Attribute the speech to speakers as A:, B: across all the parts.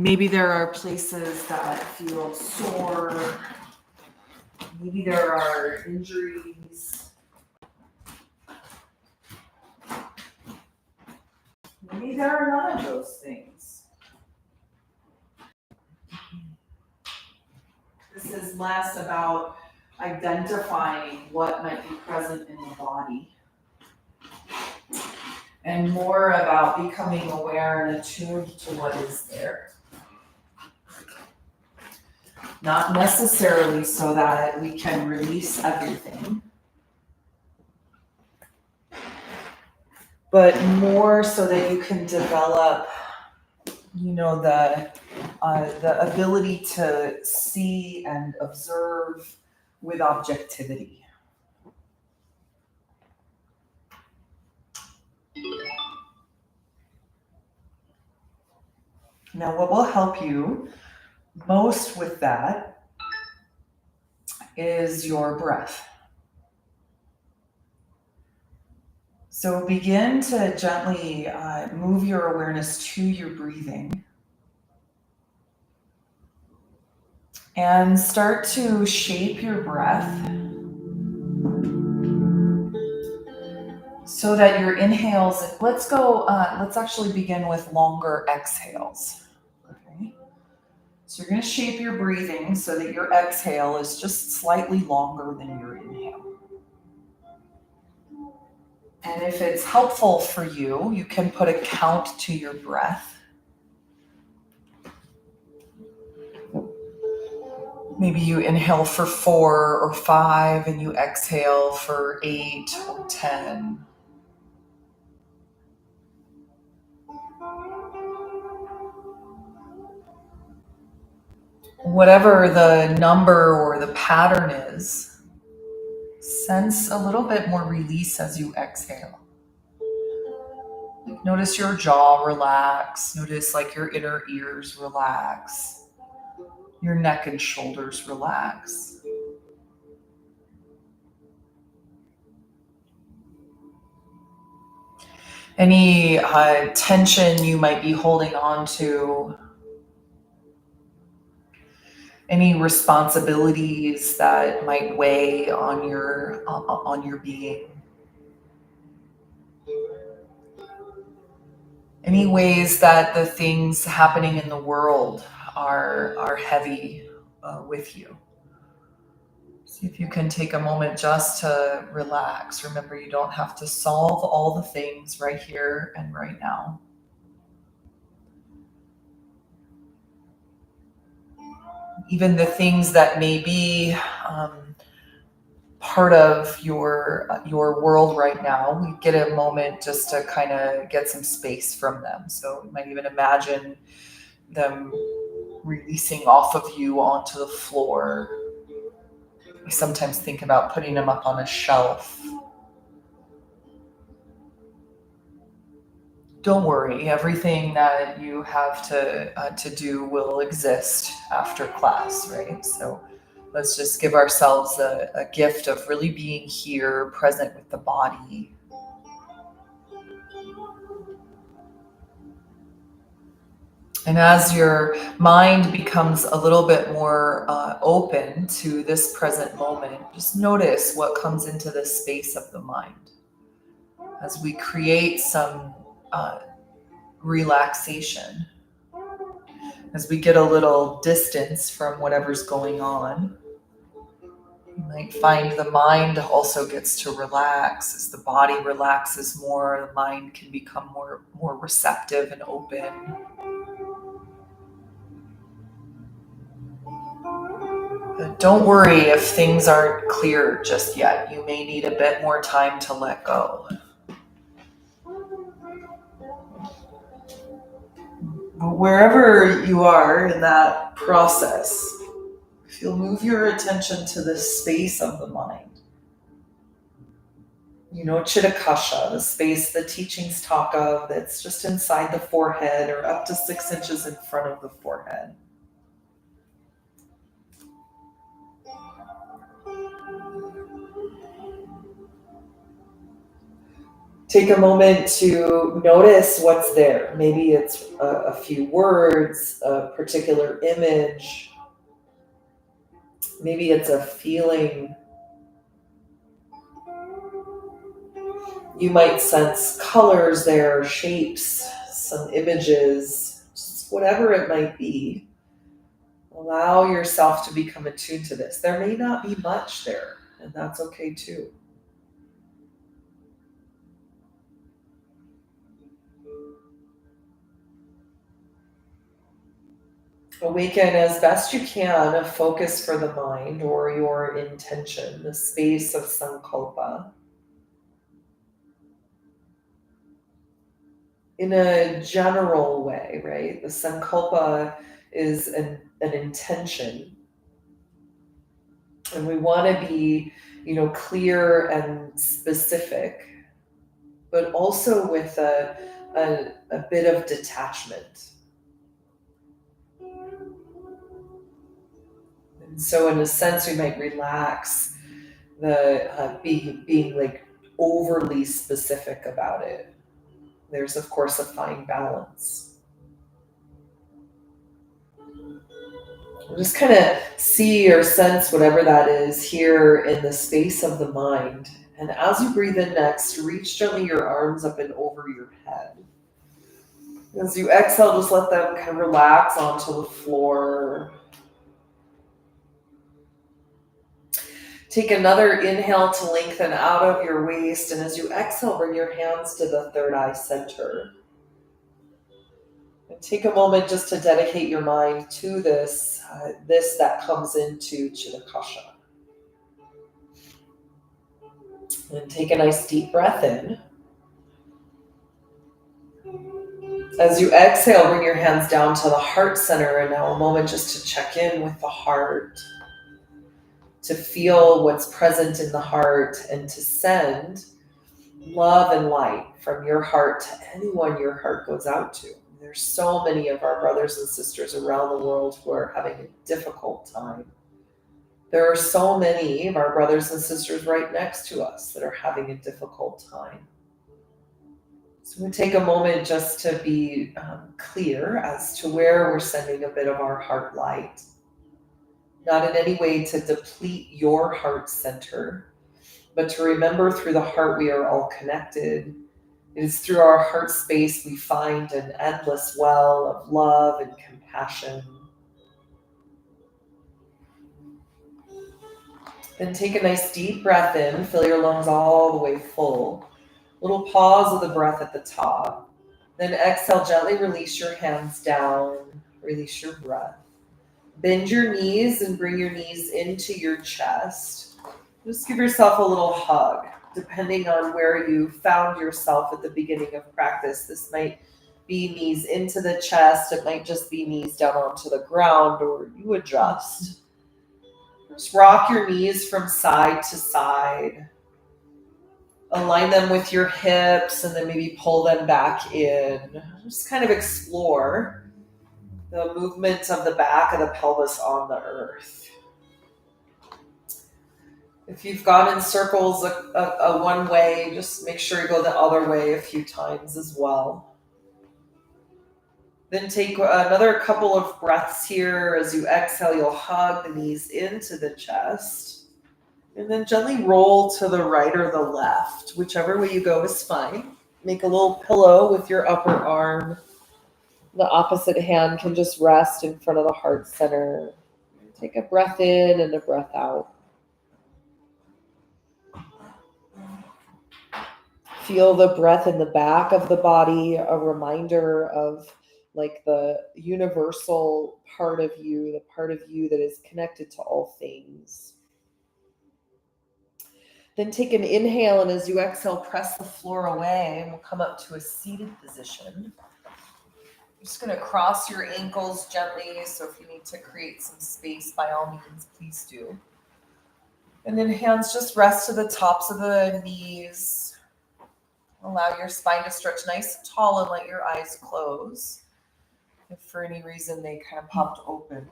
A: Maybe there are places that feel sore. Maybe there are injuries. Maybe there are none of those things. This is less about identifying what might be present in the body and more about becoming aware and attuned to what is there. Not necessarily so that we can release everything, but more so that you can develop, the ability to see and observe with objectivity. Now, what will help you most with that is your breath. So begin to gently move your awareness to your breathing and start to shape your breath so that your inhales, let's actually begin with longer exhales. Okay. So you're going to shape your breathing so that your exhale is just slightly longer than your inhale. And if it's helpful for you, you can put a count to your breath. Maybe you inhale for 4 or 5 and you exhale for 8 or 10. Whatever the number or the pattern is, sense a little bit more release as you exhale. Notice your jaw relax. Notice like your inner ears relax. Your neck and shoulders relax. Any tension you might be holding on to, any responsibilities that might weigh on your being, any ways that the things happening in the world are heavy with you. See if you can take a moment just to relax. Remember, you don't have to solve all the things right here and right now. Even the things that may be part of your world right now, we get a moment just to kind of get some space from them. So you might even imagine them releasing off of you onto the floor. We sometimes think about putting them up on a shelf. Don't worry, everything that you have to do will exist after class, right? So let's just give ourselves a gift of really being here, present with the body. And as your mind becomes a little bit more open to this present moment, just notice what comes into the space of the mind. As we create some relaxation, as we get a little distance from whatever's going on, you might find the mind also gets to relax. As the body relaxes more, the mind can become more receptive and open. But don't worry if things aren't clear just yet. You may need a bit more time to let go. But wherever you are in that process, if you'll move your attention to the space of the mind, Chitakasha, the space the teachings talk of that's just inside the forehead or up to 6 inches in front of the forehead. Take a moment to notice what's there. Maybe it's a few words, a particular image. Maybe it's a feeling. You might sense colors there, shapes, some images, just whatever it might be. Allow yourself to become attuned to this. There may not be much there, and that's okay too. Awaken as best you can a focus for the mind or your intention, the space of sankalpa. In a general way, right? The sankalpa is an intention, and we want to be, clear and specific, but also with a bit of detachment. And so, in a sense, we might relax the being like overly specific about it. There's, of course, a fine balance. Just kind of see or sense whatever that is here in the space of the mind. And as you breathe in next, reach gently your arms up and over your head. As you exhale, just let them kind of relax onto the floor. Take another inhale to lengthen out of your waist. And as you exhale, bring your hands to the third eye center. And take a moment just to dedicate your mind to this that comes into Chitakasha. And take a nice deep breath in. As you exhale, bring your hands down to the heart center. And now a moment just to check in with the heart, to feel what's present in the heart, and to send love and light from your heart to anyone your heart goes out to. There's so many of our brothers and sisters around the world who are having a difficult time. There are so many of our brothers and sisters right next to us that are having a difficult time. So we take a moment just to be clear as to where we're sending a bit of our heart light. Not in any way to deplete your heart center, but to remember through the heart we are all connected. It is through our heart space we find an endless well of love and compassion. Then take a nice deep breath in, fill your lungs all the way full. Little pause of the breath at the top. Then exhale, gently release your hands down, release your breath. Bend your knees and bring your knees into your chest. Just give yourself a little hug. Depending on where you found yourself at the beginning of practice, this might be knees into the chest. It might just be knees down onto the ground, or you adjust. Just rock your knees from side to side. Align them with your hips and then maybe pull them back in. Just kind of explore the movement of the back of the pelvis on the earth. If you've gone in circles a one way, just make sure you go the other way a few times as well. Then take another couple of breaths here. As you exhale, you'll hug the knees into the chest. And then gently roll to the right or the left. Whichever way you go is fine. Make a little pillow with your upper arm. The opposite hand can just rest in front of the heart center. Take a breath in and a breath out. Feel the breath in the back of the body, a reminder of like the universal part of you, the part of you that is connected to all things. Then take an inhale, and as you exhale, press the floor away, and we'll come up to a seated position. I'm just going to cross your ankles gently, so if you need to create some space, by all means, please do. And then hands just rest to the tops of the knees. Allow your spine to stretch nice and tall and let your eyes close. If for any reason they kind of popped open.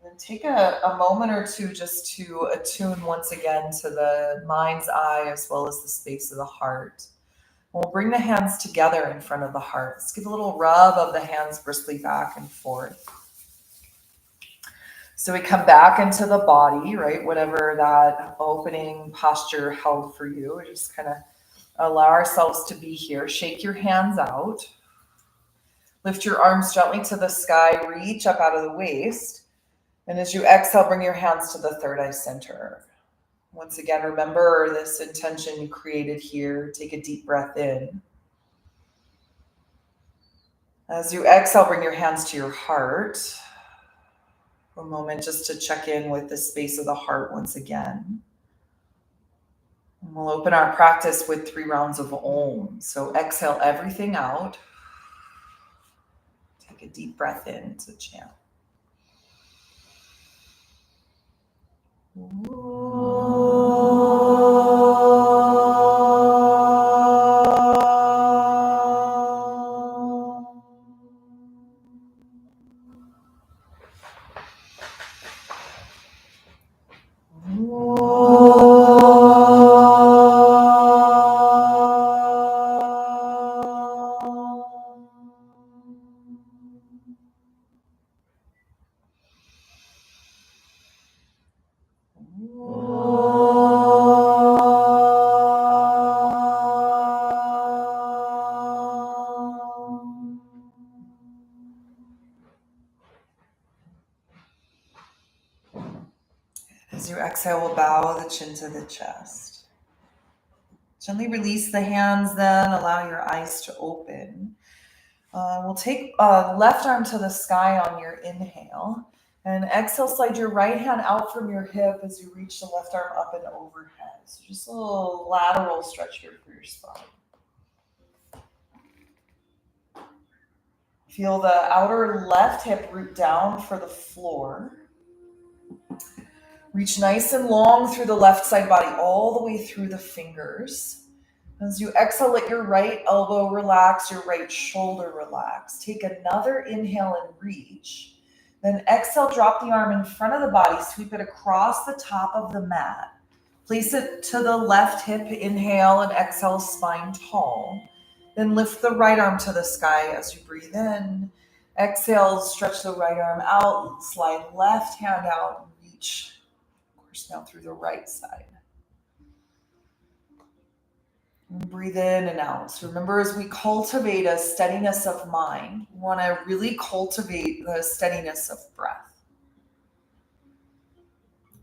A: And then take a moment or two just to attune once again to the mind's eye as well as the space of the heart. We'll bring the hands together in front of the heart. Let's give a little rub of the hands briskly back and forth. So we come back into the body, right? Whatever that opening posture held for you. We just kind of allow ourselves to be here. Shake your hands out. Lift your arms gently to the sky. Reach up out of the waist. And as you exhale, bring your hands to the third eye center. Once again, remember this intention you created here. Take a deep breath in. As you exhale, bring your hands to your heart. For a moment just to check in with the space of the heart once again. And we'll open our practice with 3 rounds of Om. So exhale everything out. Take a deep breath in to chant. As you exhale, we'll bow the chin to the chest. Gently release the hands then, allow your eyes to open. We'll take left arm to the sky on your inhale. And exhale, slide your right hand out from your hip as you reach the left arm up and overhead. So just a little lateral stretch here for your spine. Feel the outer left hip root down for the floor. Reach nice and long through the left side body, all the way through the fingers. As you exhale, let your right elbow relax, your right shoulder relax. Take another inhale and reach. Then exhale, drop the arm in front of the body, sweep it across the top of the mat. Place it to the left hip, inhale and exhale, spine tall. Then lift the right arm to the sky as you breathe in. Exhale, stretch the right arm out, slide left hand out and reach. Now through the right side. And breathe in and out. So remember, as we cultivate a steadiness of mind, we want to really cultivate the steadiness of breath.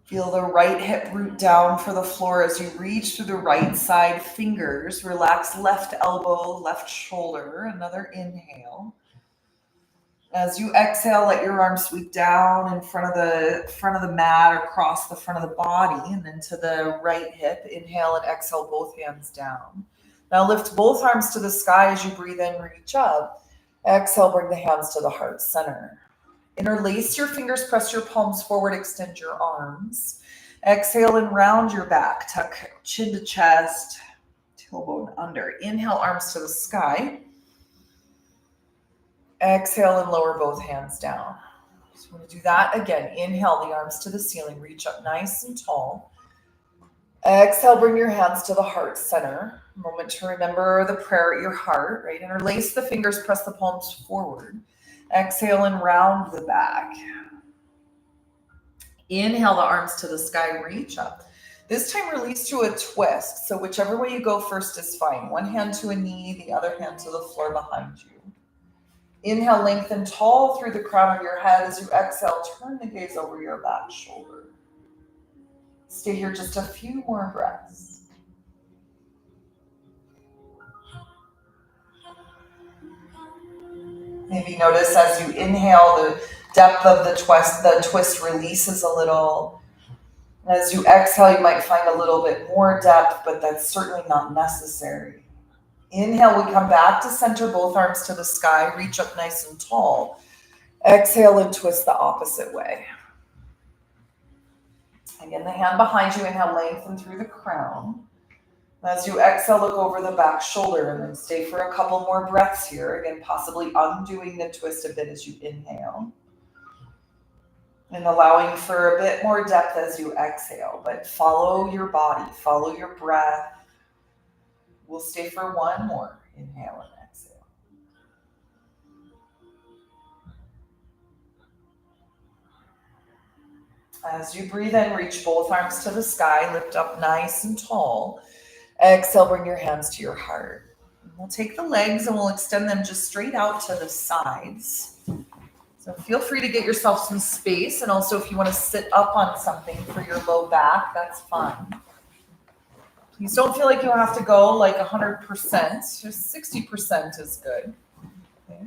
A: Feel the right hip root down for the floor as you reach through the right side fingers. Relax left elbow, left shoulder. Another inhale. As you exhale, let your arms sweep down in front of the mat, across the front of the body, and then to the right hip. Inhale and exhale, both hands down. Now lift both arms to the sky as you breathe in, reach up. Exhale, bring the hands to the heart center. Interlace your fingers, press your palms forward, extend your arms. Exhale and round your back, tuck chin to chest, tailbone under. Inhale, arms to the sky. Exhale and lower both hands down. So we're going to do that again. Inhale, the arms to the ceiling. Reach up nice and tall. Exhale, bring your hands to the heart center. A moment to remember the prayer at your heart, right? Interlace the fingers, press the palms forward. Exhale and round the back. Inhale, the arms to the sky. Reach up. This time, release to a twist. So whichever way you go first is fine. One hand to a knee, the other hand to the floor behind you. Inhale, lengthen tall through the crown of your head. As you exhale, turn the gaze over your back shoulder. Stay here just a few more breaths. Maybe notice as you inhale, the depth of the twist releases a little. As you exhale, you might find a little bit more depth, but that's certainly not necessary. Inhale, we come back to center, both arms to the sky, reach up nice and tall. Exhale and twist the opposite way. Again, the hand behind you, inhale, lengthen through the crown. As you exhale, look over the back shoulder and then stay for a couple more breaths here. Again, possibly undoing the twist a bit as you inhale. And allowing for a bit more depth as you exhale, but follow your body, follow your breath. We'll stay for one more. Inhale and exhale. As you breathe in, reach both arms to the sky, lift up nice and tall. Exhale, bring your hands to your heart. We'll take the legs and we'll extend them just straight out to the sides. So feel free to get yourself some space. And also, if you want to sit up on something for your low back, that's fine. Please don't feel like you have to go like 100%. Just 60% is good. Okay.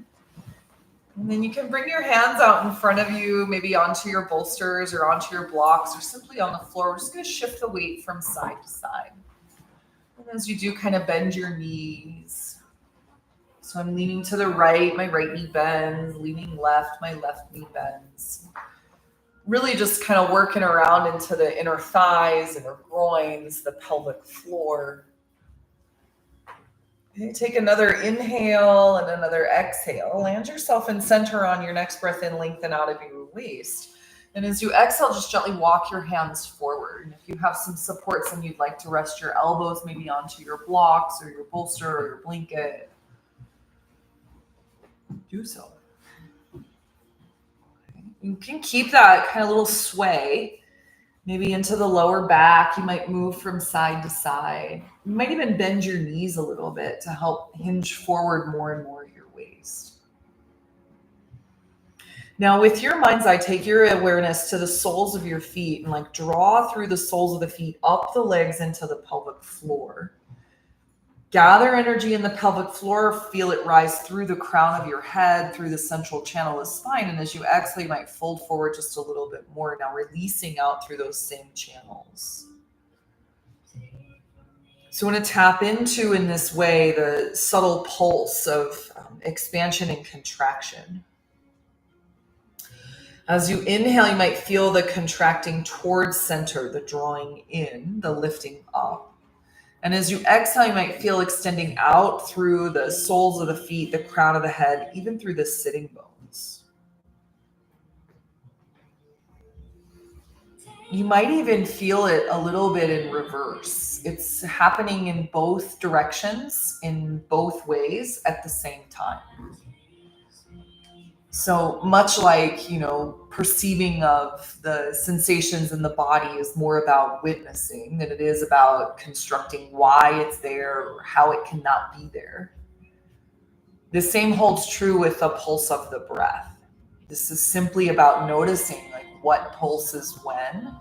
A: And then you can bring your hands out in front of you, maybe onto your bolsters or onto your blocks or simply on the floor. We're just going to shift the weight from side to side. And as you do, kind of bend your knees. So I'm leaning to the right, my right knee bends, leaning left, my left knee bends. Really just kind of working around into the inner thighs, inner groins, the pelvic floor. Okay, take another inhale and another exhale. Land yourself in center on your next breath in, lengthen out of your waist. And as you exhale, just gently walk your hands forward. And if you have some supports and you'd like to rest your elbows maybe onto your blocks or your bolster or your blanket, do so. Okay. You can keep that kind of little sway, maybe into the lower back. You might move from side to side. You might even bend your knees a little bit to help hinge forward more and more your waist. Now, with your mind's eye, take your awareness to the soles of your feet and like draw through the soles of the feet up the legs into the pelvic floor. Gather energy in the pelvic floor, feel it rise through the crown of your head, through the central channel of the spine. And as you exhale, you might fold forward just a little bit more, now releasing out through those same channels. So I want to tap into, in this way, the subtle pulse of expansion and contraction. As you inhale, you might feel the contracting towards center, the drawing in, the lifting up. And as you exhale, you might feel extending out through the soles of the feet, the crown of the head, even through the sitting bones. You might even feel it a little bit in reverse. It's happening in both directions, in both ways at the same time. So much like, perceiving of the sensations in the body is more about witnessing than it is about constructing why it's there or how it cannot be there. The same holds true with the pulse of the breath. This is simply about noticing like what pulses when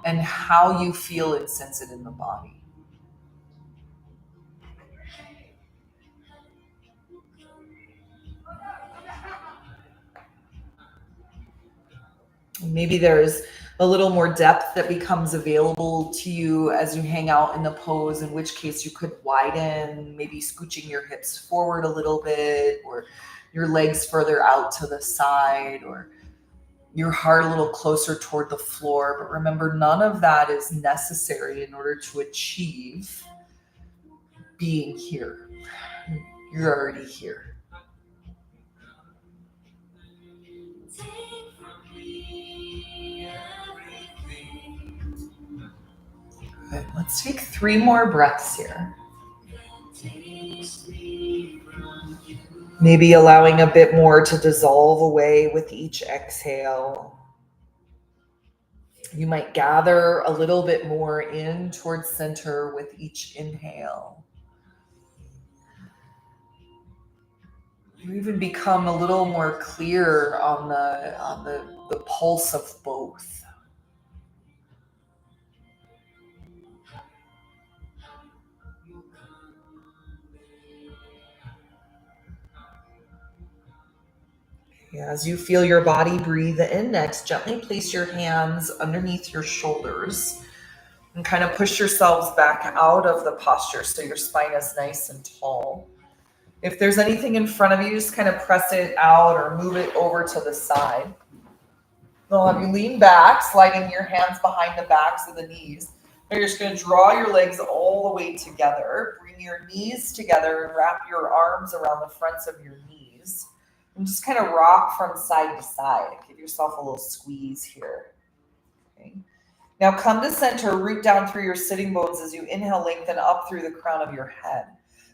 A: and how you feel and sense it in the body. Maybe there's a little more depth that becomes available to you as you hang out in the pose, in which case you could widen, maybe scooching your hips forward a little bit, or your legs further out to the side, or your heart a little closer toward the floor. But remember, none of that is necessary in order to achieve being here. You're already here. Okay, let's take 3 more breaths here. Maybe allowing a bit more to dissolve away with each exhale. You might gather a little bit more in towards center with each inhale. You even become a little more clear on the pulse of both. As you feel your body breathe in next, gently place your hands underneath your shoulders and kind of push yourselves back out of the posture so your spine is nice and tall. If there's anything in front of you, just kind of press it out or move it over to the side. They'll have you lean back, sliding your hands behind the backs of the knees. And you're just going to draw your legs all the way together. Bring your knees together and wrap your arms around the fronts of your knees. And just kind of rock from side to side. Give yourself a little squeeze here. Okay. Now come to center, root down through your sitting bones as you inhale, lengthen up through the crown of your head.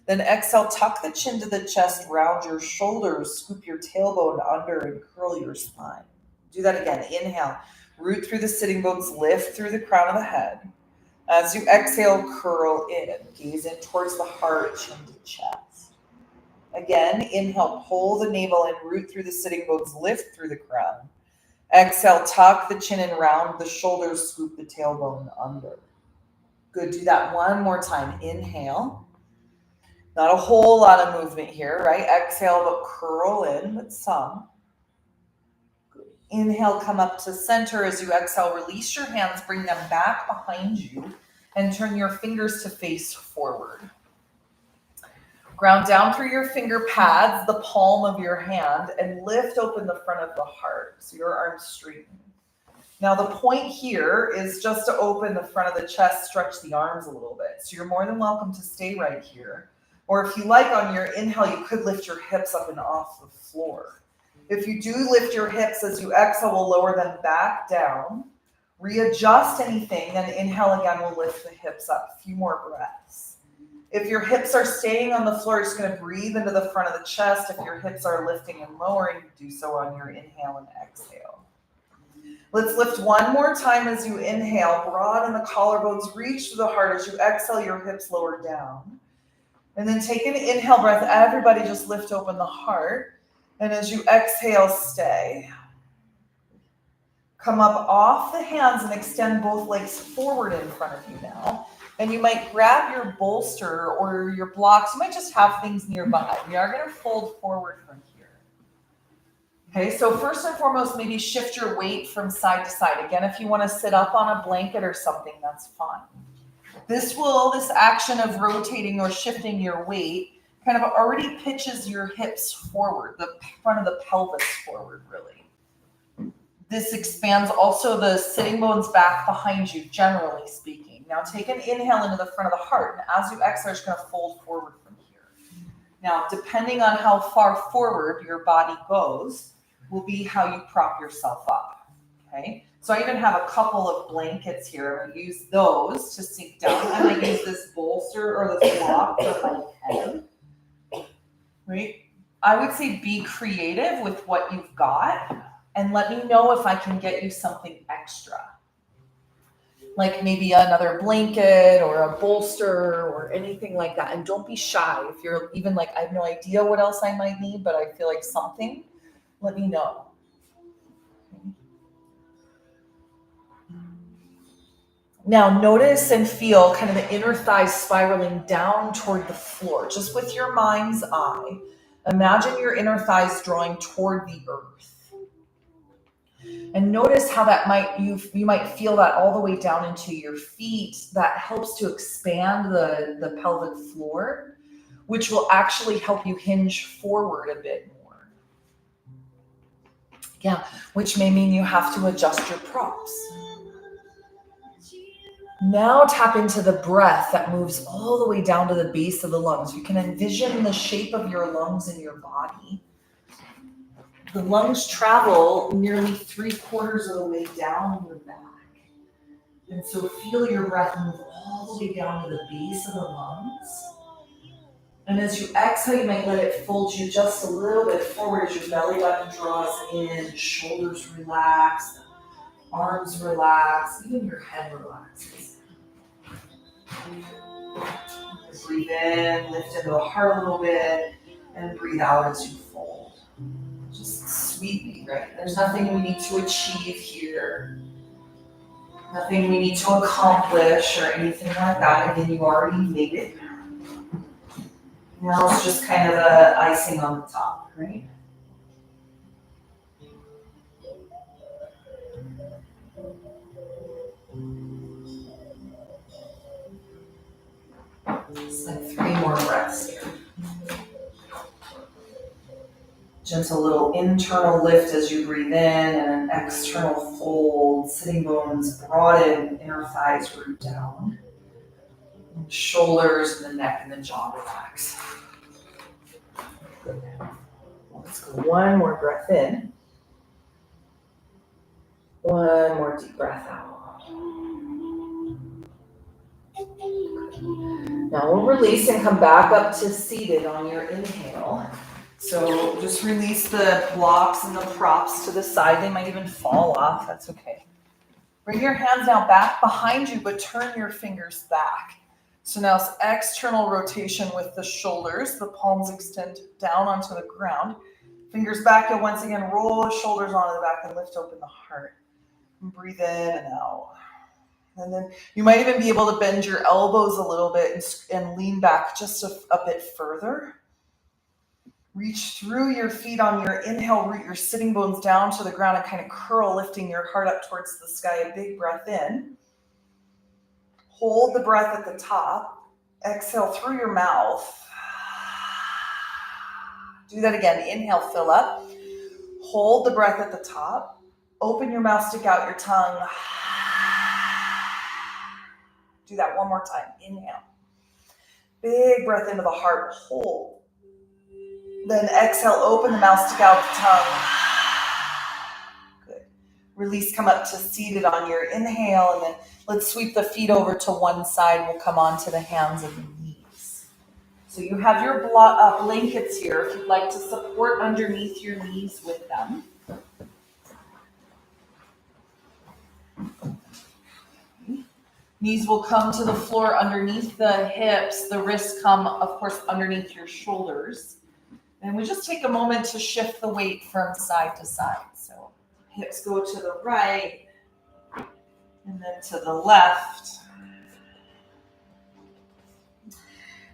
A: Then exhale, tuck the chin to the chest, round your shoulders, scoop your tailbone under, and curl your spine. Do that again. Inhale, root through the sitting bones, lift through the crown of the head. As you exhale, curl in, gaze in towards the heart, chin to chest. Again, inhale, pull the navel and root through the sitting bones, lift through the crown. Exhale, tuck the chin and round the shoulders, scoop the tailbone under. Good, do that one more time. Inhale. Not a whole lot of movement here, right? Exhale, but curl in, but some. Good. Inhale, come up to center. As you exhale, release your hands, bring them back behind you, and turn your fingers to face forward. Ground down through your finger pads, the palm of your hand, and lift open the front of the heart, so your arms straighten. Now the point here is just to open the front of the chest, stretch the arms a little bit. So you're more than welcome to stay right here. Or if you like, on your inhale, you could lift your hips up and off the floor. If you do lift your hips as you exhale, we'll lower them back down. Readjust anything, then inhale again, we'll lift the hips up. A few more breaths. If your hips are staying on the floor, you're just going to breathe into the front of the chest. If your hips are lifting and lowering, do so on your inhale and exhale. Let's lift one more time as you inhale. Broaden the collarbones, reach to the heart. As you exhale, your hips lower down. And then take an inhale breath. Everybody just lift open the heart. And as you exhale, stay. Come up off the hands and extend both legs forward in front of you now. And you might grab your bolster or your blocks. You might just have things nearby. We are going to fold forward from here. Okay, so first and foremost, maybe shift your weight from side to side. Again, if you want to sit up on a blanket or something, that's fine. This action of rotating or shifting your weight kind of already pitches your hips forward, the front of the pelvis forward, really. This expands also the sitting bones back behind you, generally speaking. Now take an inhale into the front of the heart, and as you exhale, you're just going to fold forward from here. Now, depending on how far forward your body goes, will be how you prop yourself up, okay? So I even have a couple of blankets here. I'm going to use those to sink down. I might use this bolster or this block for my head, right? I would say be creative with what you've got and let me know if I can get you something extra. Like maybe another blanket or a bolster or anything like that. And don't be shy. If you're even like, I have no idea what else I might need, but I feel like something, let me know. Now notice and feel kind of the inner thighs spiraling down toward the floor, just with your mind's eye. Imagine your inner thighs drawing toward the earth. And notice how that you might feel that all the way down into your feet. That helps to expand the pelvic floor, which will actually help you hinge forward a bit more. Yeah, which may mean you have to adjust your props. Now tap into the breath that moves all the way down to the base of the lungs. You can envision the shape of your lungs in your body. The lungs travel nearly 3/4 of the way down your back. And so feel your breath move all the way down to the base of the lungs. And as you exhale, you might let it fold you just a little bit forward as your belly button draws in, shoulders relax, arms relax, even your head relaxes. Breathe in, lift into the heart a little bit, and breathe out as you fold. Just sweetly, right? There's nothing we need to achieve here. Nothing we need to accomplish or anything like that. Again, you already made it. Now it's just kind of the icing on the top, right? It's like 3 more breaths here. Gentle little internal lift as you breathe in and an external fold. Sitting bones broaden, inner thighs root down. And shoulders and the neck and the jaw relax. Good. Let's go one more breath in. One more deep breath out. Now we'll release and come back up to seated on your inhale. So just release the blocks and the props to the side. They might even fall off. That's okay. Bring your hands now back behind you, but turn your fingers back. So now it's external rotation with the shoulders. The palms extend down onto the ground. Fingers back, and once again, roll the shoulders onto the back and lift open the heart. And breathe in and out. And then you might even be able to bend your elbows a little bit and lean back just a bit further. Reach through your feet on your inhale, root your sitting bones down to the ground and kind of curl, lifting your heart up towards the sky. A big breath in. Hold the breath at the top. Exhale through your mouth. Do that again. Inhale, fill up. Hold the breath at the top. Open your mouth, stick out your tongue. Do that one more time. Inhale. Big breath into the heart. Hold. Then exhale, open the mouth, stick out the tongue. Good. Release, come up to seated on your inhale, and then let's sweep the feet over to one side. We'll come on to the hands and the knees. So you have your blankets here if you'd like to support underneath your knees with them. Knees will come to the floor underneath the hips. The wrists come, of course, underneath your shoulders. And we just take a moment to shift the weight from side to side. So hips go to the right and then to the left.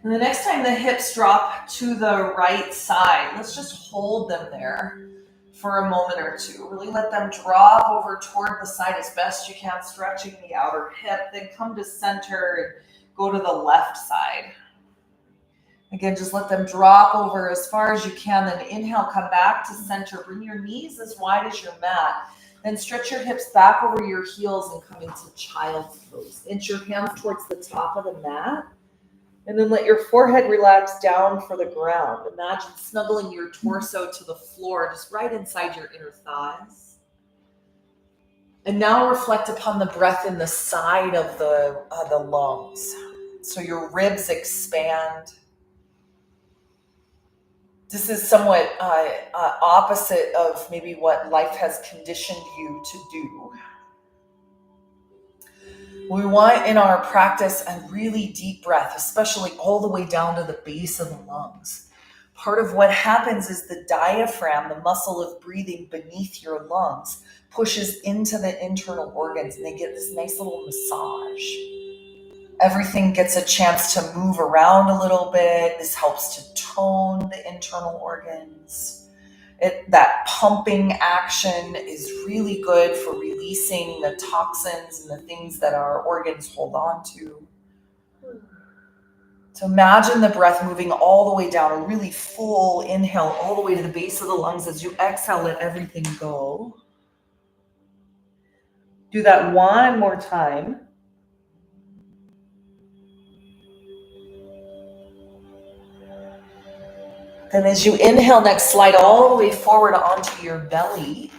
A: And the next time the hips drop to the right side, let's just hold them there for a moment or two. Really let them drop over toward the side as best you can, stretching the outer hip. Then come to center and go to the left side. Again, just let them drop over as far as you can. Then inhale, come back to center. Bring your knees as wide as your mat. Then stretch your hips back over your heels and come into child's pose. Inch your hands towards the top of the mat. And then let your forehead relax down for the ground. Imagine snuggling your torso to the floor, just right inside your inner thighs. And now reflect upon the breath in the side of the lungs. So your ribs expand. This is somewhat opposite of maybe what life has conditioned you to do. We want in our practice a really deep breath, especially all the way down to the base of the lungs. Part of what happens is the diaphragm, the muscle of breathing beneath your lungs, pushes into the internal organs and they get this nice little massage. Everything gets a chance to move around a little bit. This helps to tone the internal organs. That pumping action is really good for releasing the toxins and the things that our organs hold on to. So imagine the breath moving all the way down, a really full inhale all the way to the base of the lungs. As you exhale, let everything go. Do that one more time. Then as you inhale, next slide all the way forward onto your belly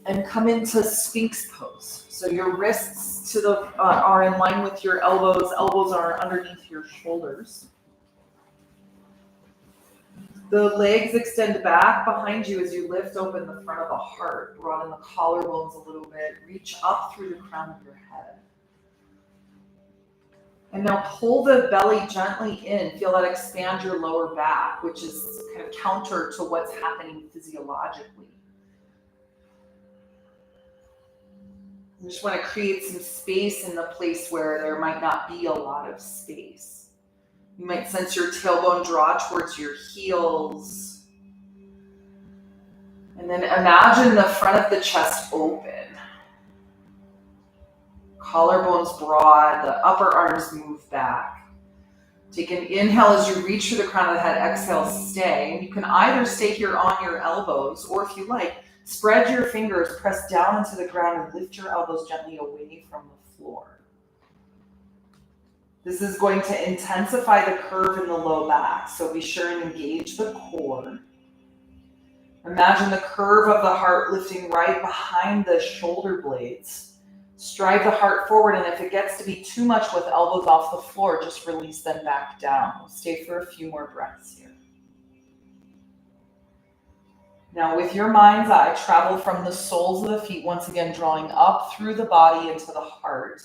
A: and come into Sphinx pose. So your wrists are in line with your elbows. Elbows are underneath your shoulders. The legs extend back behind you as you lift open the front of the heart. Broaden the collarbones a little bit. Reach up through the crown of your head. And now pull the belly gently in. Feel that expand your lower back, which is kind of counter to what's happening physiologically. You just want to create some space in the place where there might not be a lot of space. You might sense your tailbone draw towards your heels. And then imagine the front of the chest open. Collarbones broad, the upper arms move back. Take an inhale as you reach for the crown of the head. Exhale, stay. And you can either stay here on your elbows, or if you like, spread your fingers, press down into the ground, and lift your elbows gently away from the floor. This is going to intensify the curve in the low back, so be sure and engage the core. Imagine the curve of the heart lifting right behind the shoulder blades. Strive the heart forward, and if it gets to be too much with elbows off the floor, just release them back down. We'll stay for a few more breaths here. Now, with your mind's eye, travel from the soles of the feet, once again drawing up through the body into the heart.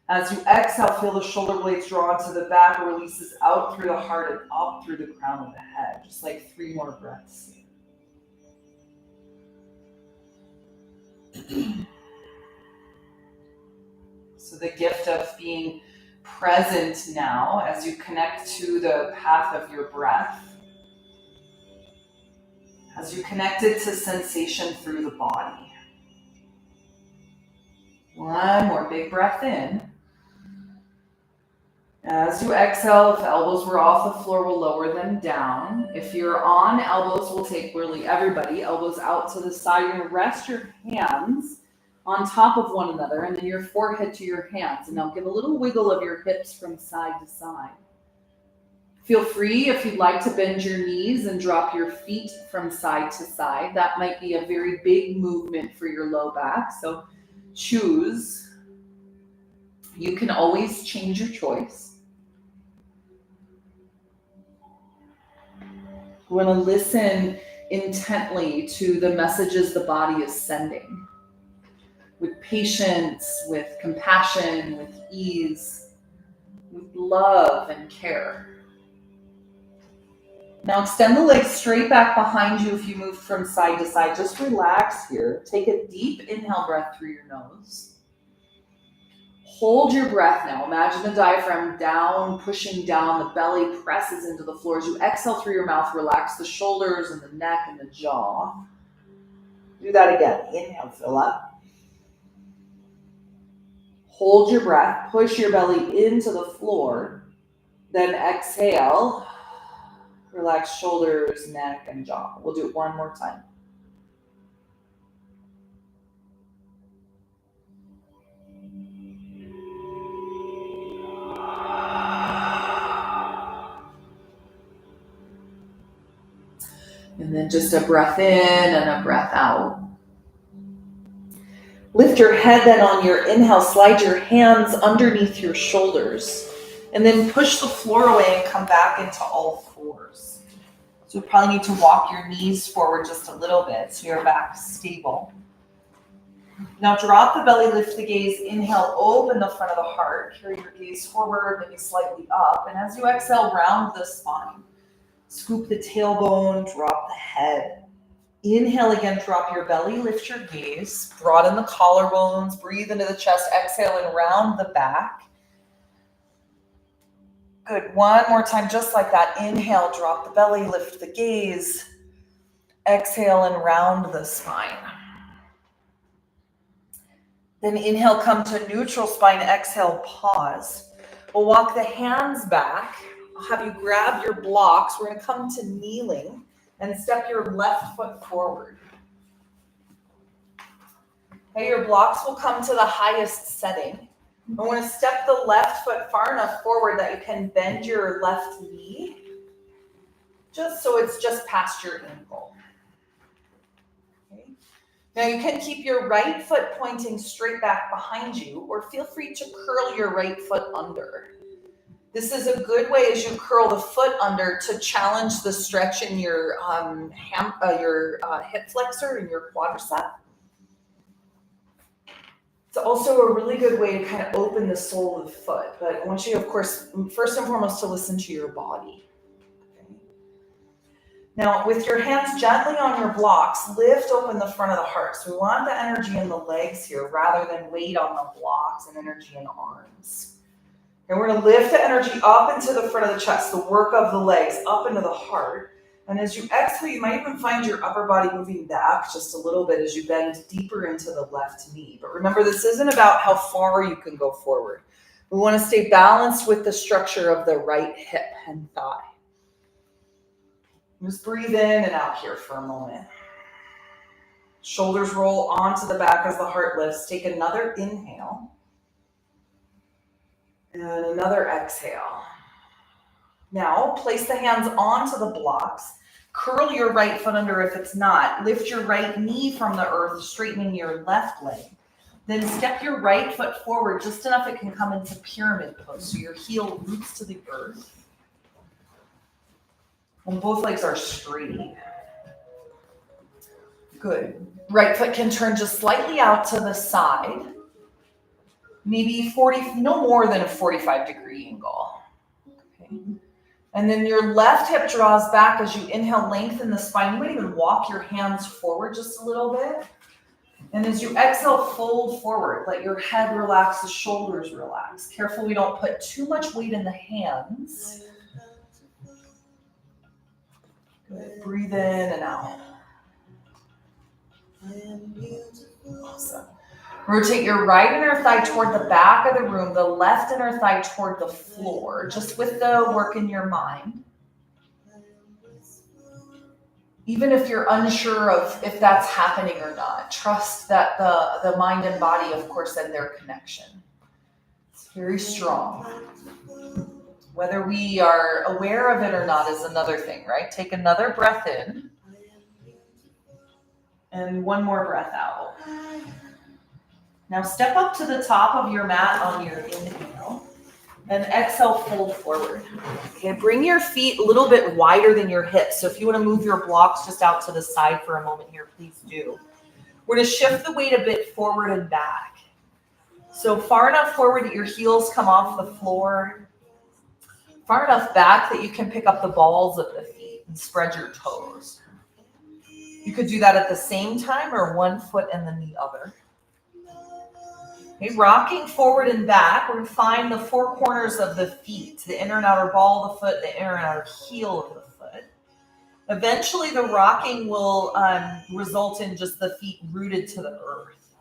A: As you exhale, feel the shoulder blades draw into the back, releases out through the heart and up through the crown of the head. Just like 3 more breaths. So the gift of being present now as you connect to the path of your breath, as you connect it to sensation through the body. One more big breath in. As you exhale, if the elbows were off the floor, we'll lower them down. If you're on elbows, we'll take really everybody, elbows out to the side. You're going to rest your hands on top of one another, and then your forehead to your hands. And now give a little wiggle of your hips from side to side. Feel free, if you'd like, to bend your knees and drop your feet from side to side. That might be a very big movement for your low back, so choose. You can always change your choice. We want to listen intently to the messages the body is sending, with patience, with compassion, with ease, with love and care. Now extend the legs straight back behind you if you move from side to side. Just relax here. Take a deep inhale breath through your nose. Hold your breath now. Imagine the diaphragm down, pushing down. The belly presses into the floor. As you exhale through your mouth, relax the shoulders and the neck and the jaw. Do that again. Inhale, fill up. Hold your breath. Push your belly into the floor. Then exhale. Relax shoulders, neck, and jaw. We'll do it one more time. And then just a breath in and a breath out. Lift your head then on your inhale. Slide your hands underneath your shoulders. And then push the floor away and come back into all fours. So you probably need to walk your knees forward just a little bit so your back's stable. Now drop the belly, lift the gaze. Inhale, open the front of the heart. Carry your gaze forward, maybe slightly up. And as you exhale, round the spine. Scoop the tailbone, drop the head. Inhale again, drop your belly, lift your gaze. Broaden the collarbones, breathe into the chest. Exhale and round the back. Good, one more time, just like that. Inhale, drop the belly, lift the gaze. Exhale and round the spine. Then inhale, come to neutral spine. Exhale, pause. We'll walk the hands back. I'll have you grab your blocks. We're going to come to kneeling and step your left foot forward. Okay, your blocks will come to the highest setting. I want to step the left foot far enough forward that you can bend your left knee, just so it's just past your ankle. Okay. Now you can keep your right foot pointing straight back behind you, or feel free to curl your right foot under. This is a good way as you curl the foot under to challenge the stretch in your hip flexor and your quadricep. It's also a really good way to kind of open the sole of the foot. But I want you, of course, first and foremost, to listen to your body. Okay. Now, with your hands gently on your blocks, lift open the front of the heart. So we want the energy in the legs here rather than weight on the blocks and energy in arms. And we're going to lift the energy up into the front of the chest, the work of the legs, up into the heart. And as you exhale, you might even find your upper body moving back just a little bit as you bend deeper into the left knee. But remember, this isn't about how far you can go forward. We want to stay balanced with the structure of the right hip and thigh. Just breathe in and out here for a moment. Shoulders roll onto the back as the heart lifts. Take another inhale. And another exhale. Now, place the hands onto the blocks. Curl your right foot under if it's not. Lift your right knee from the earth, straightening your left leg. Then step your right foot forward just enough it can come into pyramid pose. So your heel roots to the earth. And both legs are straight. Good. Right foot can turn just slightly out to the side. Maybe 40, no more than a 45-degree angle. Okay. And then your left hip draws back as you inhale, lengthen the spine. You might even walk your hands forward just a little bit. And as you exhale, fold forward. Let your head relax, the shoulders relax. Careful we don't put too much weight in the hands. Good. Breathe in and out. Awesome. Rotate your right inner thigh toward the back of the room, the left inner thigh toward the floor, just with the work in your mind. Even if you're unsure of if that's happening or not, trust that the mind and body, of course, and their connection. It's very strong. Whether we are aware of it or not is another thing, right? Take another breath in. And one more breath out. Now step up to the top of your mat on your inhale. And exhale, fold forward. Okay, bring your feet a little bit wider than your hips. So if you want to move your blocks just out to the side for a moment here, please do. We're going to shift the weight a bit forward and back. So far enough forward that your heels come off the floor. Far enough back that you can pick up the balls of the feet and spread your toes. You could do that at the same time or one foot and then the other. Okay, rocking forward and back, we're going to find the four corners of the feet, the inner and outer ball of the foot, the inner and outer heel of the foot. Eventually, the rocking will result in just the feet rooted to the earth.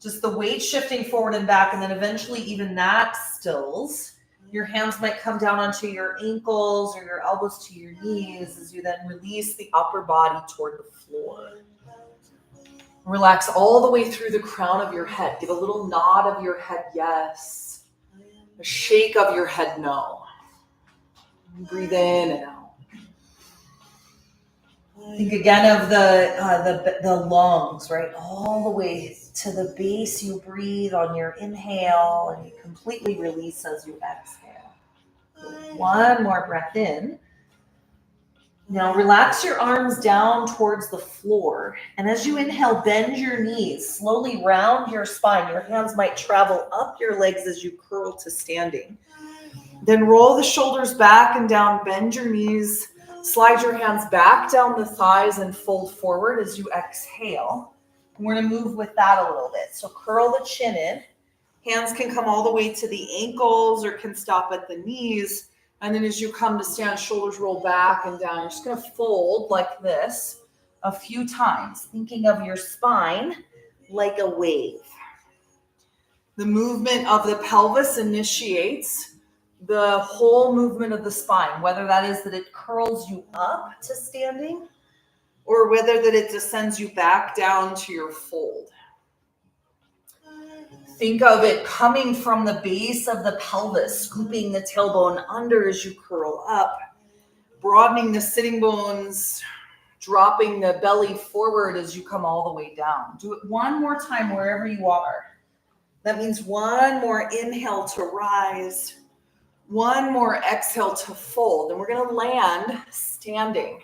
A: Just the weight shifting forward and back, and then eventually even that stills. Your hands might come down onto your ankles or your elbows to your knees as you then release the upper body toward the floor. Relax all the way through the crown of your head. Give a little nod of your head, yes. A shake of your head, no. Breathe in and out. Think again of the lungs, right? All the way to the base you breathe on your inhale and you completely release as you exhale. One more breath in. Now relax your arms down towards the floor. And as you inhale, bend your knees. Slowly round your spine. Your hands might travel up your legs as you curl to standing. Then roll the shoulders back and down. Bend your knees. Slide your hands back down the thighs and fold forward as you exhale. And we're going to move with that a little bit. So curl the chin in. Hands can come all the way to the ankles or can stop at the knees. And then as you come to stand, shoulders roll back and down. You're just going to fold like this a few times, thinking of your spine like a wave. The movement of the pelvis initiates the whole movement of the spine, whether that is that it curls you up to standing or whether that it descends you back down to your fold. Think of it coming from the base of the pelvis, scooping the tailbone under as you curl up, broadening the sitting bones, dropping the belly forward as you come all the way down. Do it one more time wherever you are. That means one more inhale to rise, one more exhale to fold, and we're going to land standing.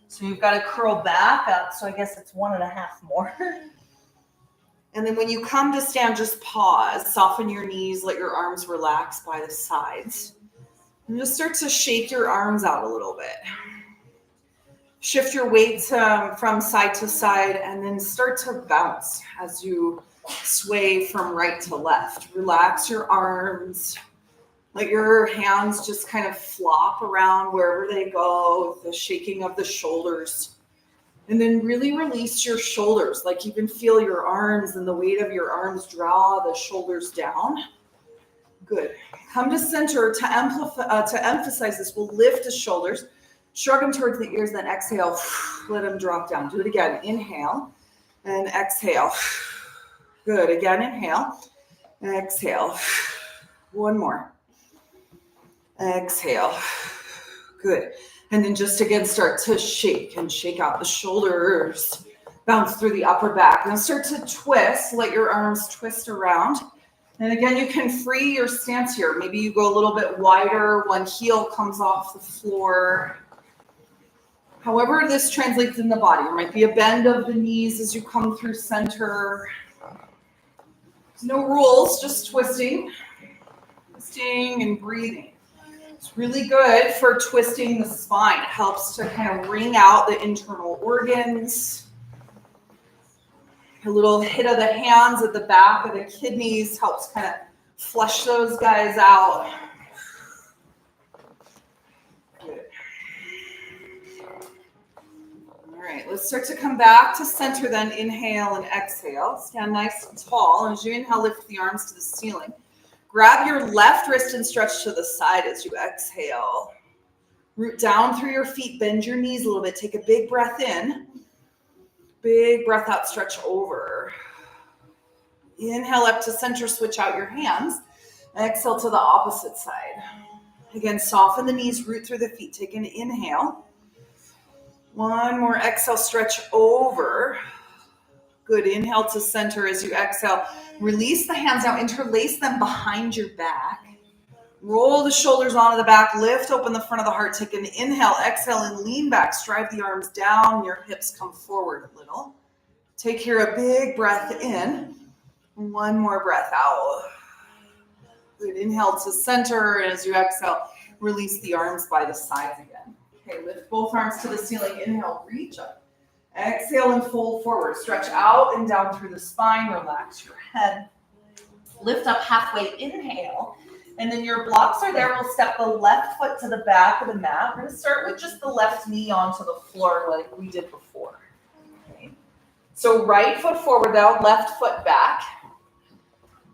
A: So you've got to curl back up, so I guess it's 1.5 more. And then when you come to stand, just pause, soften your knees, let your arms relax by the sides. And just start to shake your arms out a little bit. Shift your weight from side to side and then start to bounce as you sway from right to left. Relax your arms. Let your hands just kind of flop around wherever they go, the shaking of the shoulders. And then really release your shoulders, like you can feel your arms and the weight of your arms draw the shoulders down. Good. Come to center to emphasize this. We'll lift the shoulders, shrug them towards the ears, then exhale. Let them drop down. Do it again. Inhale and exhale. Good. Again, inhale. Exhale. One more. Exhale. Good. And then just again, start to shake and shake out the shoulders. Bounce through the upper back. And start to twist. Let your arms twist around. And again, you can free your stance here. Maybe you go a little bit wider. One heel comes off the floor. However this translates in the body. There might be a bend of the knees as you come through center. There's no rules, just twisting. Twisting and breathing. It's really good for twisting the spine. It helps to kind of wring out the internal organs. A little hit of the hands at the back of the kidneys helps kind of flush those guys out. Good. All right, let's start to come back to center then. Inhale and exhale. Stand nice and tall. And as you inhale, lift the arms to the ceiling. Grab your left wrist and stretch to the side as you exhale. Root down through your feet. Bend your knees a little bit. Take a big breath in. Big breath out, stretch over. Inhale up to center, switch out your hands. Exhale to the opposite side. Again, soften the knees, root through the feet. Take an inhale. One more exhale, stretch over. Good, inhale to center as you exhale. Release the hands now, interlace them behind your back. Roll the shoulders onto the back, lift open the front of the heart. Take an inhale, exhale, and lean back. Drive the arms down, your hips come forward a little. Take here a big breath in. One more breath out. Good, inhale to center, and as you exhale, release the arms by the sides again. Okay, lift both arms to the ceiling. Inhale, reach up. Exhale and fold forward. Stretch out and down through the spine. Relax your head. Lift up halfway. Inhale. And then your blocks are there. We'll step the left foot to the back of the mat. We're going to start with just the left knee onto the floor like we did before. Okay. So right foot forward now, left foot back.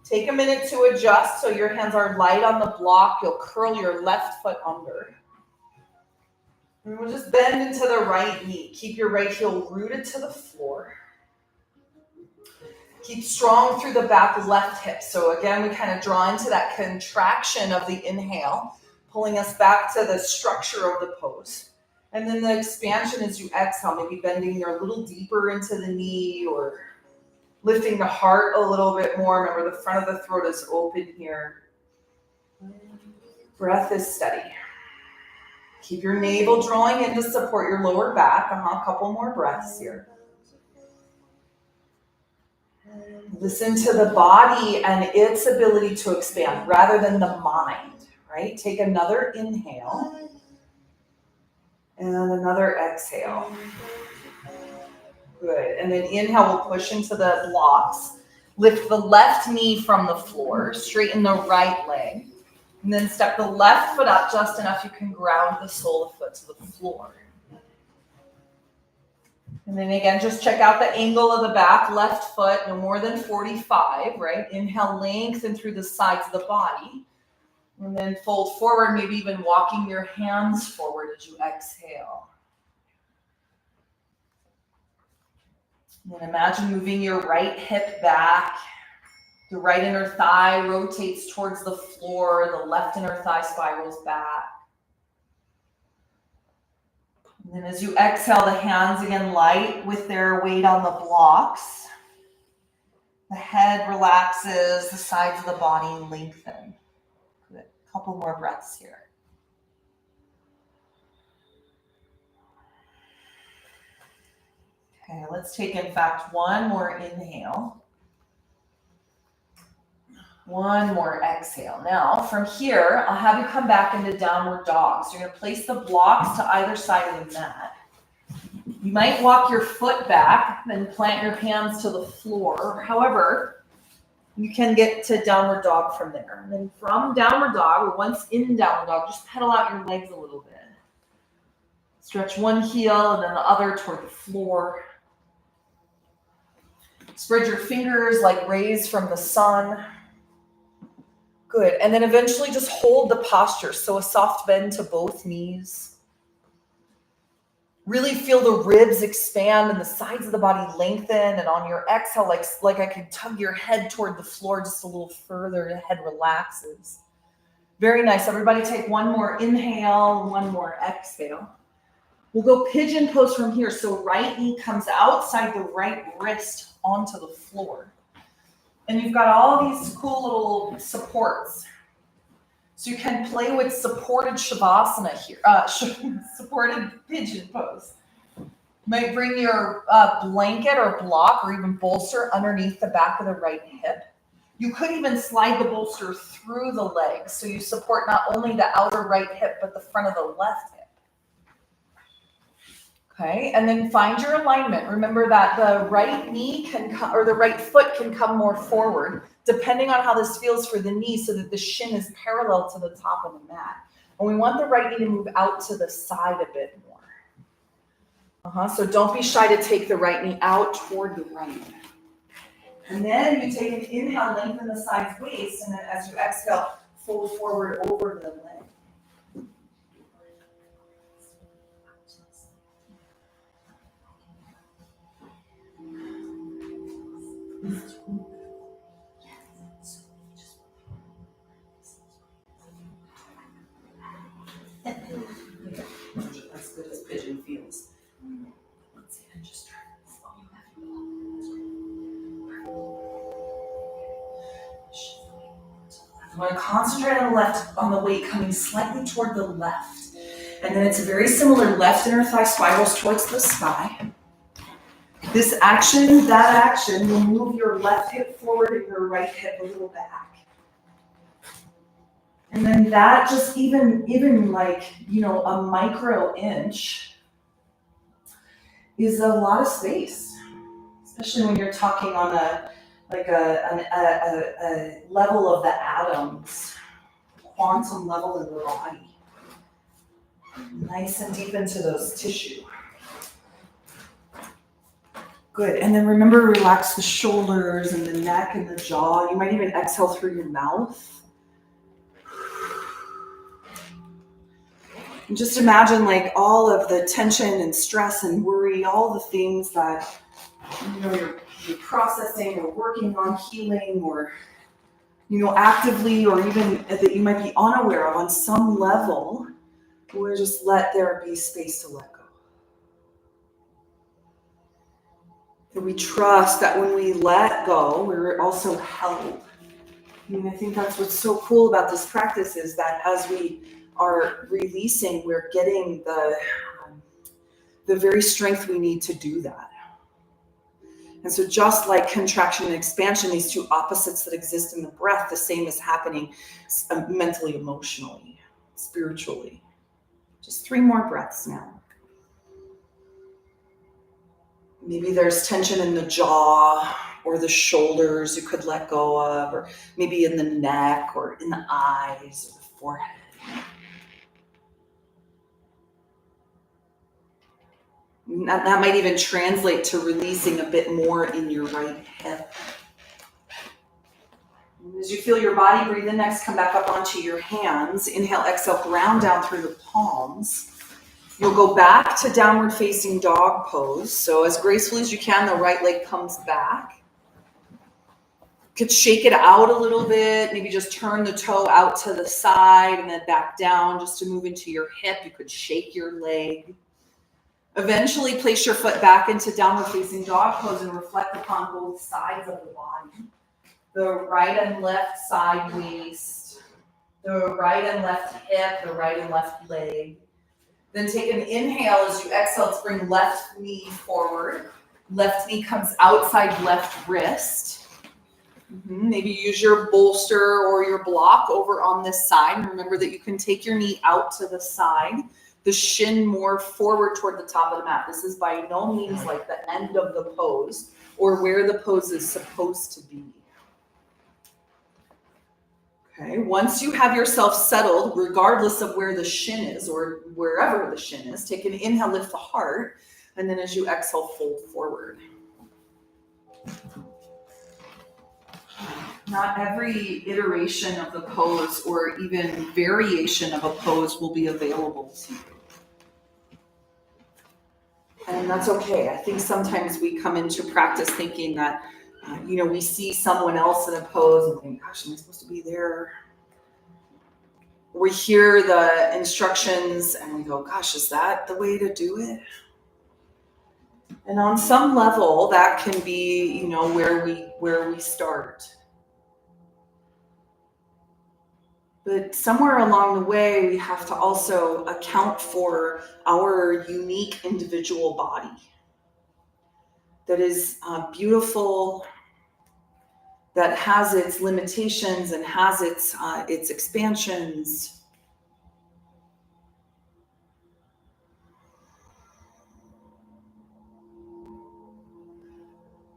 A: Take a minute to adjust so your hands are light on the block. You'll curl your left foot under. And we'll just bend into the right knee. Keep your right heel rooted to the floor. Keep strong through the back left hip. So again, we kind of draw into that contraction of the inhale, pulling us back to the structure of the pose. And then the expansion as you exhale, maybe bending your a little deeper into the knee or lifting the heart a little bit more. Remember, the front of the throat is open here. Breath is steady. Keep your navel drawing in to support your lower back. A couple more breaths here. Listen to the body and its ability to expand rather than the mind, right? Take another inhale and another exhale. Good. And then inhale, we'll push into the blocks. Lift the left knee from the floor, straighten the right leg, and then step the left foot up just enough you can ground the sole of the foot to the floor. And then again, just check out the angle of the back, left foot, no more than 45, right? Inhale, lengthen through the sides of the body. And then fold forward, maybe even walking your hands forward as you exhale. And then imagine moving your right hip back. The right inner thigh rotates towards the floor. The left inner thigh spirals back. And then as you exhale, the hands again light with their weight on the blocks. The head relaxes, the sides of the body lengthen. Good. A couple more breaths here. Okay, let's take, in fact, one more inhale. One more exhale. Now, from here, I'll have you come back into downward dog. So you're going to place the blocks to either side of the mat. You might walk your foot back, then plant your hands to the floor. However, you can get to downward dog from there. And then from downward dog, or once in downward dog, just pedal out your legs a little bit. Stretch one heel and then the other toward the floor. Spread your fingers like rays from the sun. Good. And then eventually just hold the posture. So a soft bend to both knees. Really feel the ribs expand and the sides of the body lengthen. And on your exhale, like I could tug your head toward the floor just a little further. The head relaxes. Very nice. Everybody take one more inhale, one more exhale. We'll go pigeon pose from here. So right knee comes outside the right wrist onto the floor. And you've got all these cool little supports. So you can play with supported shavasana here, supported pigeon pose. You might bring your blanket or block or even bolster underneath the back of the right hip. You could even slide the bolster through the legs, so you support not only the outer right hip, but the front of the left hip. Okay, and then find your alignment. Remember that the right knee can come, or the right foot can come more forward, depending on how this feels for the knee, so that the shin is parallel to the top of the mat. And we want the right knee to move out to the side a bit more. So don't be shy to take the right knee out toward the right. And then you take an inhale, lengthen the side's waist, and then as you exhale, fold forward over the leg. As good as pigeon feels. Let's see, and just try to slow you. I want to concentrate on the left, on the weight coming slightly toward the left. And then it's a very similar left inner thigh spirals towards the sky. This action, that action, will move your left hip forward and your right hip a little back. And then that just even like, a micro inch is a lot of space, especially when you're talking on a level of the atoms, quantum level in the body. Nice and deep into those tissue. Good, and then remember to relax the shoulders and the neck and the jaw. You might even exhale through your mouth. And just imagine like all of the tension and stress and worry, all the things that you're processing or working on healing or actively, or even that you might be unaware of on some level. We'll just let there be space to let go. That we trust that when we let go, we're also held. I think that's what's so cool about this practice, is that as we are releasing, we're getting the very strength we need to do that. And so just like contraction and expansion, these two opposites that exist in the breath, the same is happening mentally, emotionally, spiritually. Just 3 more breaths now. Maybe there's tension in the jaw or the shoulders you could let go of, or maybe in the neck or in the eyes or the forehead. That might even translate to releasing a bit more in your right hip. As you feel your body breathe in, next come back up onto your hands. Inhale, exhale, ground down through the palms. You'll go back to downward facing dog pose. So as gracefully as you can, the right leg comes back. You could shake it out a little bit. Maybe just turn the toe out to the side and then back down just to move into your hip. You could shake your leg. Eventually place your foot back into downward facing dog pose and reflect upon both sides of the body. The right and left side waist, the right and left hip, the right and left leg. Then take an inhale as you exhale to bring left knee forward. Left knee comes outside left wrist. Maybe use your bolster or your block over on this side. And remember that you can take your knee out to the side, the shin more forward toward the top of the mat. This is by no means like the end of the pose or where the pose is supposed to be. Okay, once you have yourself settled, regardless of where the shin is or wherever the shin is, take an inhale, lift the heart, and then as you exhale, fold forward. Not every iteration of the pose or even variation of a pose will be available to you. And that's okay. I think sometimes we come into practice thinking that we see someone else in a pose and think, gosh, am I supposed to be there? we hear the instructions and we go, gosh, is that the way to do it? And on some level, that can be, where we start. But somewhere along the way, we have to also account for our unique individual body that is beautiful, that has its limitations and has its expansions.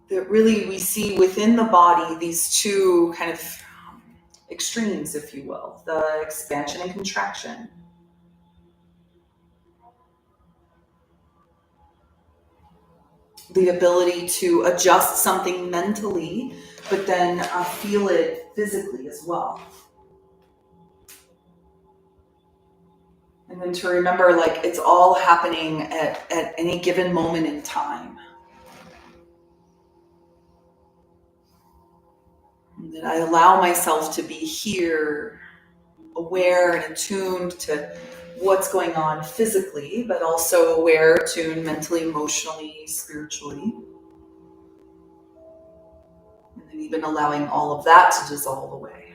A: That really we see within the body these two kind of extremes, if you will, the expansion and contraction. The ability to adjust something mentally, but then feel it physically as well. And then to remember, like, it's all happening at any given moment in time. And that I allow myself to be here, aware and attuned to what's going on physically, but also aware, attuned mentally, emotionally, spiritually. And then even allowing all of that to dissolve away.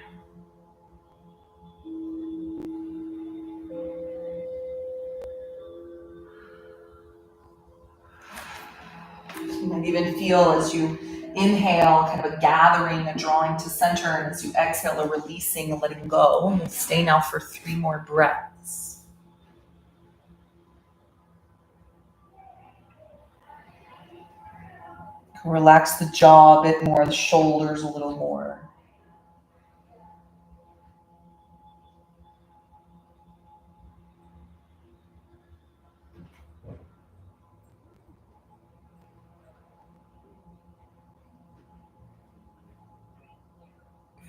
A: You might even feel as you inhale kind of a gathering, a drawing to center, and as you exhale, a releasing, a letting go. And we'll stay now for 3 more breaths. Relax the jaw a bit more, the shoulders a little more.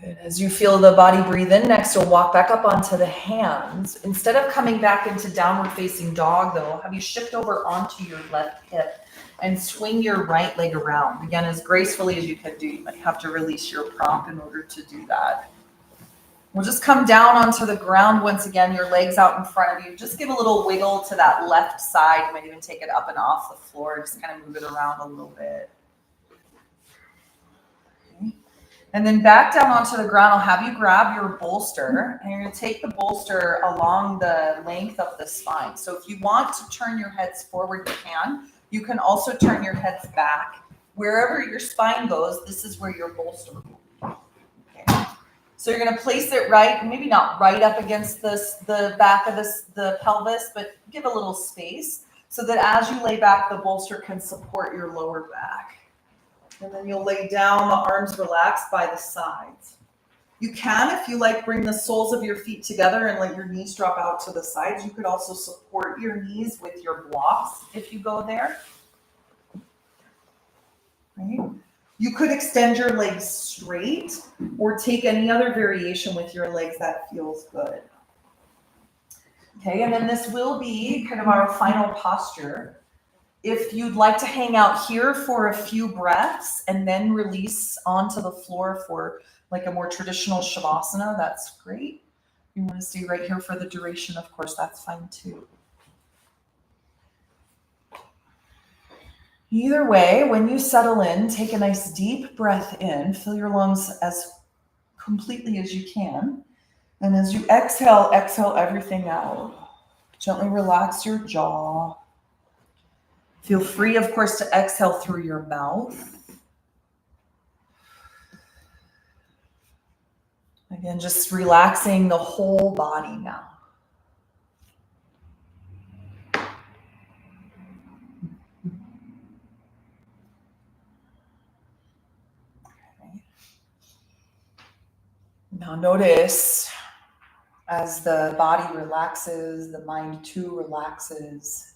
A: Good. As you feel the body breathe in, next you'll walk back up onto the hands. Instead of coming back into downward facing dog, though, have you shift over onto your left hip and swing your right leg around. Again, as gracefully as you can do. You might have to release your prop in order to do that. We'll just come down onto the ground once again, your legs out in front of you. Just give a little wiggle to that left side. You might even take it up and off the floor. Just kind of move it around a little bit. Okay. And then back down onto the ground, I'll have you grab your bolster, and you're going to take the bolster along the length of the spine. So if you want to turn your heads forward, you can. You can also turn your heads back. Wherever your spine goes, this is where your bolster will be. Okay. So you're going to place it right, maybe not right up against the back of the pelvis, but give a little space so that as you lay back, the bolster can support your lower back. And then you'll lay down, the arms relaxed by the sides. You can, if you like, bring the soles of your feet together and let your knees drop out to the sides. You could also support your knees with your blocks if you go there. Right? You could extend your legs straight or take any other variation with your legs that feels good. Okay, and then this will be kind of our final posture. If you'd like to hang out here for a few breaths and then release onto the floor for like a more traditional Shavasana, that's great. You want to stay right here for the duration, of course, that's fine too. Either way, when you settle in, take a nice deep breath in, fill your lungs as completely as you can. And as you exhale, exhale everything out. Gently relax your jaw. Feel free, of course, to exhale through your mouth. Again, just relaxing the whole body now. Okay. Now notice as the body relaxes, the mind too relaxes.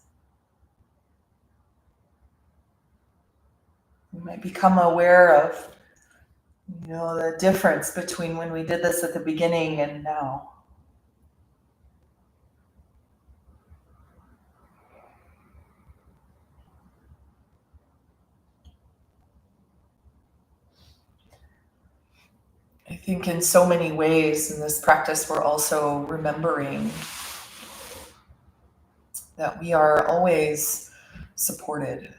A: You might become aware of, the difference between when we did this at the beginning and now. I think in so many ways in this practice, we're also remembering that we are always supported.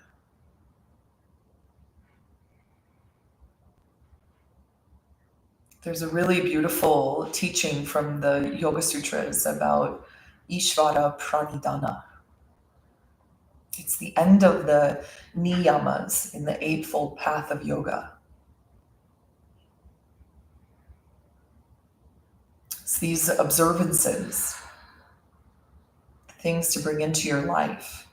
A: There's a really beautiful teaching from the Yoga Sutras about Ishvara Pranidhana. It's the end of the niyamas in the Eightfold Path of Yoga. It's these observances, things to bring into your life.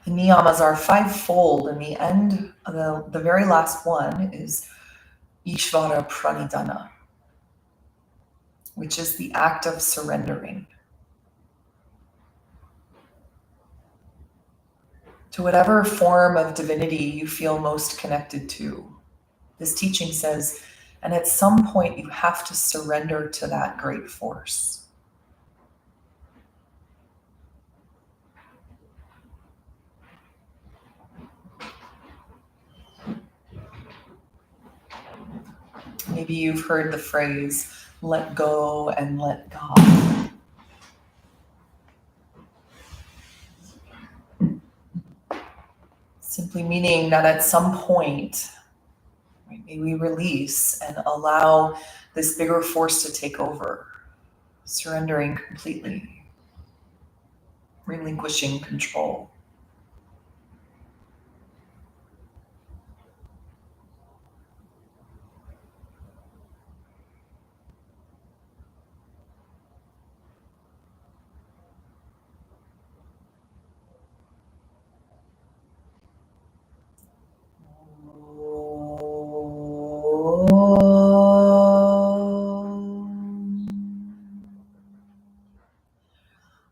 A: The niyamas are fivefold, and the end, the very last one is Ishvara Pranidhana, which is the act of surrendering to whatever form of divinity you feel most connected to. This teaching says, and at some point you have to surrender to that great force. Maybe you've heard the phrase, let go and let God. Simply meaning that at some point, may we release and allow this bigger force to take over, surrendering completely, relinquishing control.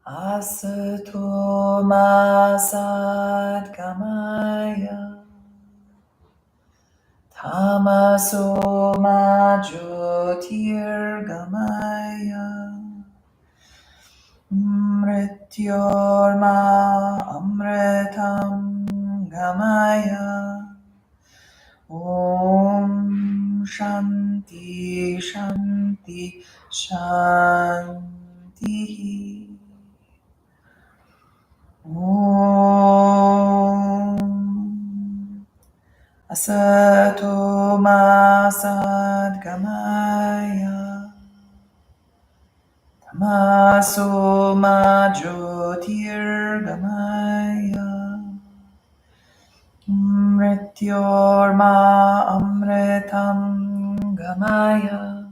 A: Asato ma sadgamaya tamaso ma jyotirgamaya mrityorma amritam gamaya Om Shanti Shanti Shanti Om Asato Ma Sadgamaya Tamaso Ma Jyotirgamaya Mrityorma Amritam Gamaya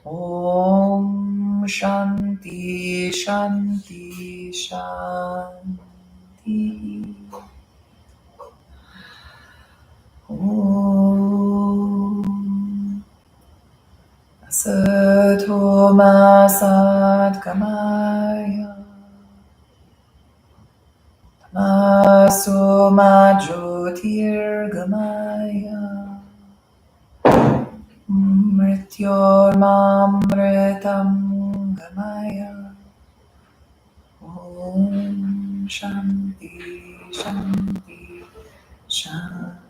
A: Om Shanti Shanti Shanti Om Asato Ma Sadgamaya Tamaso Ma Jyotirgamaya Mrityormamritam gamaya Om Shanti Shanti Shanti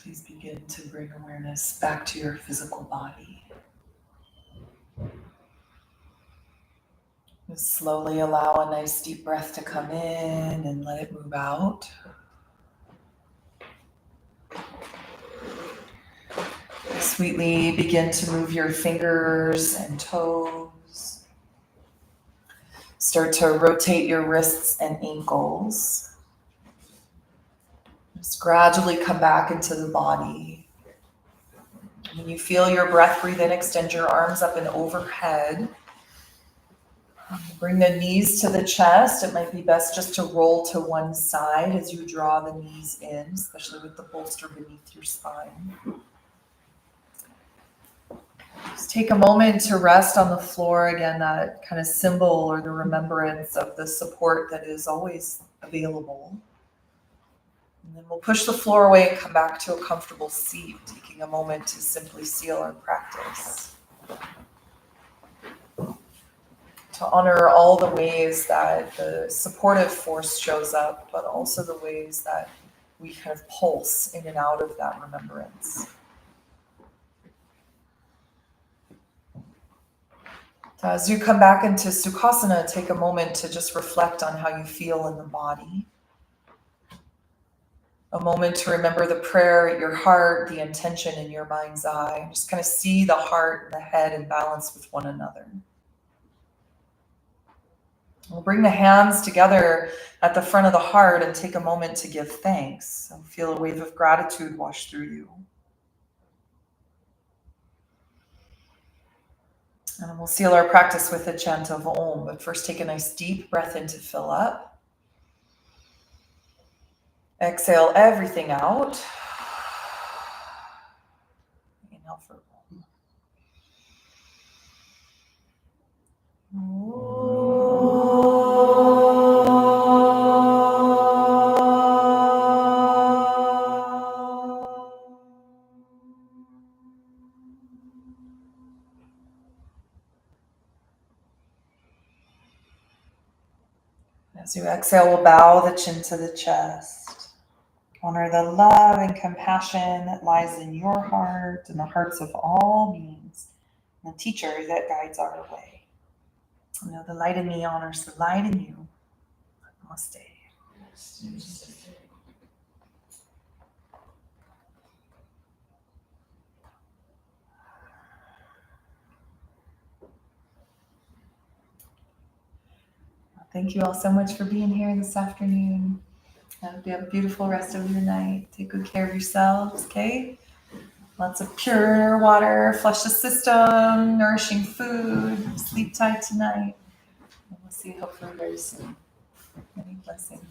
A: Please begin to bring awareness back to your physical body. Just slowly allow a nice deep breath to come in and let it move out. Sweetly begin to move your fingers and toes. Start to rotate your wrists and ankles. Just gradually come back into the body. When you feel your breath breathe in, extend your arms up and overhead. Bring the knees to the chest. It might be best just to roll to one side as you draw the knees in, especially with the bolster beneath your spine. Just take a moment to rest on the floor. Again, that kind of symbol or the remembrance of the support that is always available. And then we'll push the floor away and come back to a comfortable seat, taking a moment to simply seal our practice. To honor all the ways that the supportive force shows up, but also the ways that we kind of pulse in and out of that remembrance. So as you come back into Sukhasana, take a moment to just reflect on how you feel in the body. A moment to remember the prayer at your heart, the intention in your mind's eye. Just kind of see the heart and the head in balance with one another. We'll bring the hands together at the front of the heart and take a moment to give thanks. So feel a wave of gratitude wash through you. And we'll seal our practice with a chant of Om, but first take a nice deep breath in to fill up. Exhale everything out. Inhale for Om. As you exhale, we'll bow the chin to the chest. Honor the love and compassion that lies in your heart and the hearts of all beings, and the teacher that guides our way. You know, the light in me honors the light in you. Namaste. Thank you all so much for being here this afternoon. I hope you have a beautiful rest of your night. Take good care of yourselves, okay? Lots of pure water, flush the system, nourishing food, sleep tight tonight. And we'll see you hopefully very soon. Many blessings.